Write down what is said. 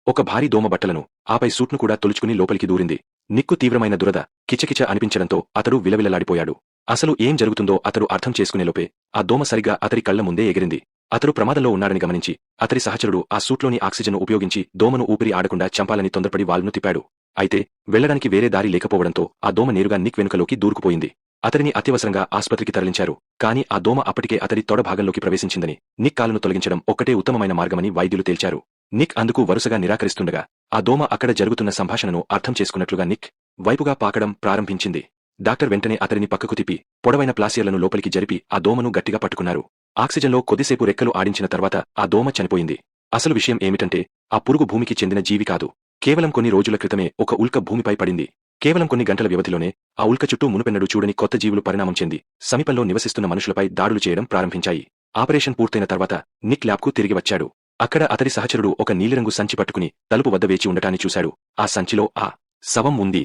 ఒక భారీ దోమ బట్టలను, ఆపై సూట్ను కూడా తొలుచుకుని లోపలికి దూరింది. నిక్కు తీవ్రమైన దురద, కిచకిచ అనిపించడంతో అతడు విలవిలలాడిపోయాడు. అసలు ఏం జరుగుతుందో అతడు అర్థం చేసుకునేలోపే ఆ దోమ సరిగ్గా అతడి కళ్ల ముందే ఎగిరింది. అతడు ప్రమాదంలో ఉన్నాడని గమనించి అతడి సహచరుడు ఆ సూట్లోని ఆక్సిజన్ను ఉపయోగించి దోమను ఊపిరి ఆడకుండా చంపాలని తొందరపడి వాల్వ్ను తిప్పాడు. అయితే వెళ్లడానికి వేరే దారి లేకపోవడంతో ఆ దోమ నేరుగా నిక్ వెనుకలోకి దూరుకుపోయింది. అతడిని అత్యవసరంగా ఆస్పత్రికి తరలించారు. కాని ఆ దోమ అప్పటికే అతడి తొడ భాగంలోకి ప్రవేశించిందని, నిక్ కాలును తొలగించడం ఒక్కటే ఉత్తమమైన మార్గమని వైద్యులు తేల్చారు. నిక్ అందుకు వరుసగా నిరాకరిస్తుండగా ఆ దోమ అక్కడ జరుగుతున్న సంభాషణను అర్థం చేసుకున్నట్లుగా నిక్ వైపుగా పాకడం ప్రారంభించింది. డాక్టర్ వెంటనే అతడిని పక్కకు తిప్పి పొడవైన ప్లాసియర్లను లోపలికి జరిపి ఆ దోమను గట్టిగా పట్టుకున్నారు. ఆక్సిజన్లో కొద్దిసేపు రెక్కలు ఆడించిన తర్వాత ఆ దోమ చనిపోయింది. అసలు విషయం ఏమిటంటే ఆ పురుగు భూమికి చెందిన జీవి కాదు. కేవలం కొన్ని రోజుల క్రితమే ఒక ఉల్క భూమిపై పడింది. కేవలం కొన్ని గంటల వ్యవధిలోనే ఆ ఉల్క చుట్టూ మునుపెన్నడూ చూడని కొత్త జీవులు పరిణామం చెంది సమీపంలో నివసిస్తున్న మనుషులపై దాడులు చేయడం ప్రారంభించాయి. ఆపరేషన్ పూర్తయిన తర్వాత నిక్ ల్యాబ్కు తిరిగి వచ్చాడు. అక్కడ అతడి సహచరుడు ఒక నీలిరంగు సంచి పట్టుకుని తలుపు వద్ద వేచి ఉండటాన్ని చూశాడు. ఆ సంచిలో ఆ శవం ఉంది.